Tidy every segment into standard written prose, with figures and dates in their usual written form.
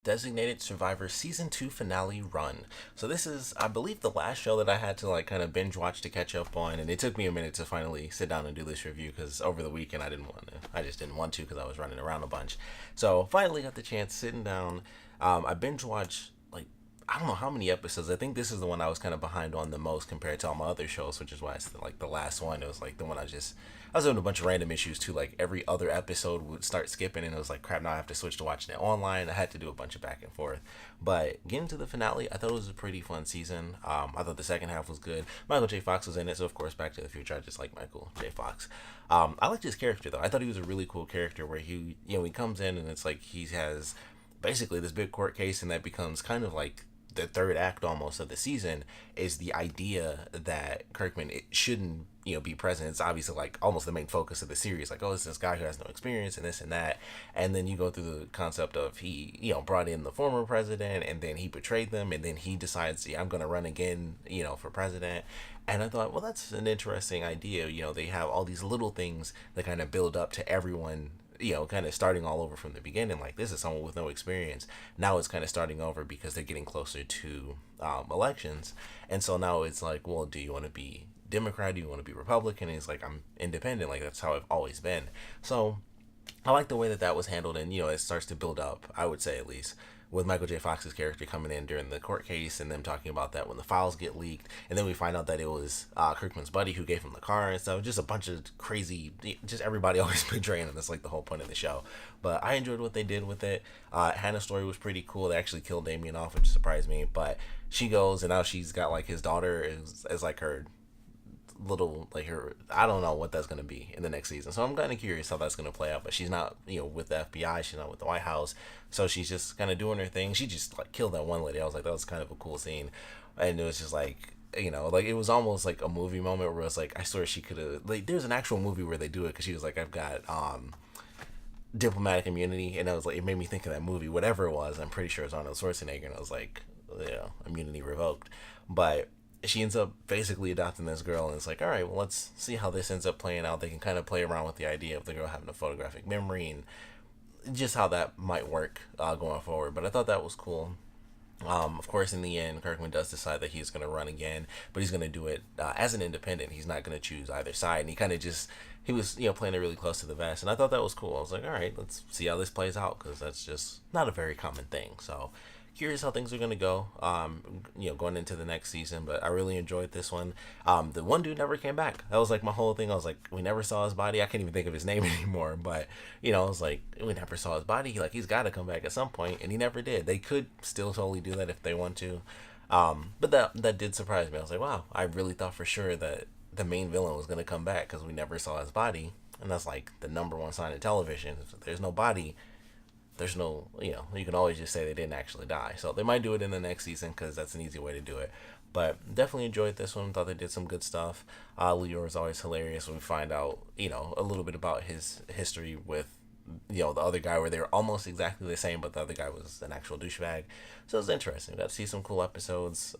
Designated Survivor Season 2 finale run. So this is, I believe, the last show that I had to like kind of binge watch to catch up on, and it took me a minute to finally sit down and do this review because over the weekend I just didn't want to because I was running around a bunch. So finally got the chance sitting down. I binge watched like I don't know how many episodes. I think this is the one I was kind of behind on the most compared to all my other shows, which is why it's like the last one. It was like the one I was having a bunch of random issues too. Like every other episode would start skipping, and it was like crap. Now I have to switch to watching it online. I had to do a bunch of back and forth. But getting to the finale, I thought it was a pretty fun season. I thought the second half was good. Michael J. Fox was in it, so of course, Back to the Future. I just like Michael J. Fox. I liked his character though. I thought he was a really cool character where he comes in and it's like he has basically this big court case, and that becomes kind of like the third act almost of the season is the idea that Kirkman it shouldn't be president. It's obviously like almost the main focus of the series, like, oh, it's this guy who has no experience and this and that. And then you go through the concept of he brought in the former president, and then he betrayed them, and then he decides, yeah, I'm going to run again for president. And I thought, well, that's an interesting idea. They have all these little things that kind of build up to everyone kind of starting all over from the beginning. Like, this is someone with no experience. Now it's kind of starting over because they're getting closer to elections. And so now it's like, well, do you want to be Democrat? Do you want to be Republican? And he's like, I'm independent. Like, that's how I've always been. So I like the way that that was handled, and it starts to build up. I would say at least with Michael J. Fox's character coming in during the court case, and them talking about that when the files get leaked, and then we find out that it was Kirkman's buddy who gave him the car and stuff. Just a bunch of crazy, just everybody always betraying him. That's like the whole point of the show. But I enjoyed what they did with it. Hannah's story was pretty cool. They actually killed Damien off, which surprised me. But she goes, and now she's got like his daughter as like her little like her I don't know what that's going to be in the next season, so I'm kind of curious how that's going to play out. But she's not with the FBI, she's not with the White House, so she's just kind of doing her thing. She just like killed that one lady. I was like, that was kind of a cool scene, and it was just like like it was almost like a movie moment where it's like, I swear she could have, like, there's an actual movie where they do it because she was like, I've got diplomatic immunity, and I was like, it made me think of that movie, whatever it was. I'm pretty sure it's Arnold Schwarzenegger, and I was like, immunity revoked. But she ends up basically adopting this girl, and it's like, all right, well, let's see how this ends up playing out. They can kind of play around with the idea of the girl having a photographic memory and just how that might work going forward. But I thought that was cool. Of course, in the end, Kirkman does decide that he's going to run again, but he's going to do it as an independent. He's not going to choose either side, and he kind of just he was playing it really close to the vest, and I thought that was cool. I was like, all right, let's see how this plays out because that's just not a very common thing. So curious how things are going to go going into the next season. But I really enjoyed this one. The one dude never came back. That was like my whole thing. I was like, we never saw his body. I can't even think of his name anymore, but I was like, we never saw his body. Like, he's got to come back at some point, and he never did. They could still totally do that if they want to. But that did surprise me. I was like, wow, I really thought for sure that the main villain was going to come back because we never saw his body. And that's like the number one sign of television. If there's no body, there's no, you can always just say they didn't actually die. So they might do it in the next season because that's an easy way to do it. But definitely enjoyed this one. Thought they did some good stuff. Leor is always hilarious when we find out, a little bit about his history with, the other guy, where they were almost exactly the same, but the other guy was an actual douchebag. So it was interesting. Got to see some cool episodes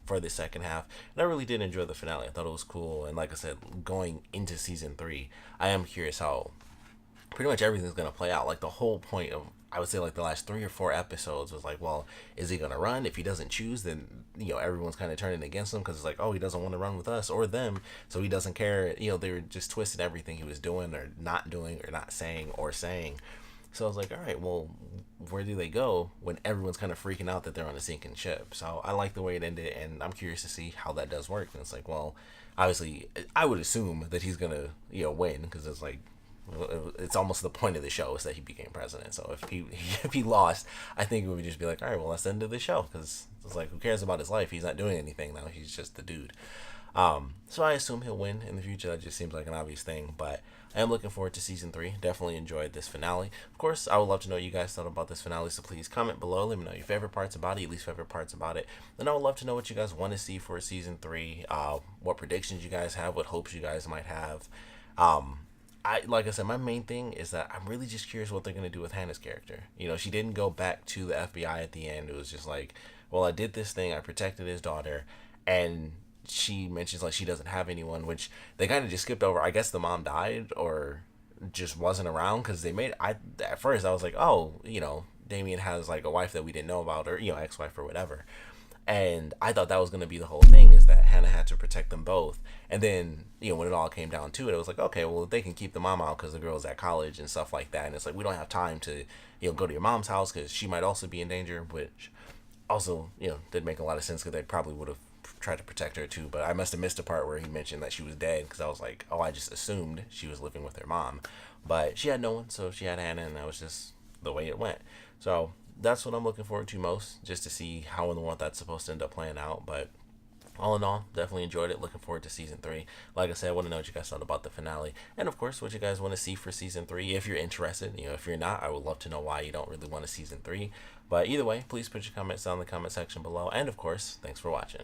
for the second half. And I really did enjoy the finale. I thought it was cool. And like I said, going into season 3, I am curious how pretty much everything's going to play out. Like, the whole point of, I would say, like the last 3 or 4 episodes was like, well, is he going to run? If he doesn't choose, then everyone's kind of turning against him because it's like, oh, he doesn't want to run with us or them, so he doesn't care. They were just twisting everything he was doing or not doing or not saying or saying. So I was like, all right, well, where do they go when everyone's kind of freaking out that they're on a sinking ship? So I like the way it ended, and I'm curious to see how that does work. And it's like, well, obviously I would assume that he's gonna win because it's like, it's almost the point of the show is that he became president. So if he if he lost, I think it would just be like, all right, well, that's the end of the show, because it's like, who cares about his life? He's not doing anything now. He's just the dude. So I assume he'll win in the future. That just seems like an obvious thing. But I am looking forward to season 3. Definitely enjoyed this finale. Of course, I would love to know what you guys thought about this finale. So please comment below. Let me know your favorite parts about it, your least favorite parts about it. And I would love to know what you guys want to see for season 3. What predictions you guys have. What hopes you guys might have. Like I said, my main thing is that I'm really just curious what they're gonna do with Hannah's character. She didn't go back to the FBI at the end. It was just like, well, I did this thing, I protected his daughter, and she mentions like she doesn't have anyone, which they kind of just skipped over. I guess the mom died or just wasn't around, because they made, at first I was like, oh, Damien has like a wife that we didn't know about, or ex-wife or whatever. And I thought that was going to be the whole thing, is that Hannah had to protect them both. And then, when it all came down to it, it was like, okay, well, they can keep the mom out because the girl's at college and stuff like that. And it's like, we don't have time to, go to your mom's house because she might also be in danger, which also, did make a lot of sense because they probably would have tried to protect her too. But I must have missed a part where he mentioned that she was dead, because I was like, oh, I just assumed she was living with her mom. But she had no one, so she had Hannah, and that was just the way it went. So that's what I'm looking forward to most, just to see how in the world that's supposed to end up playing out. But all in all, definitely enjoyed it. Looking forward to season 3. Like I said, I want to know what you guys thought about the finale, and of course, what you guys want to see for season 3. If you're interested, if you're not, I would love to know why you don't really want a season 3. But either way, please put your comments down in the comment section below. And of course, thanks for watching.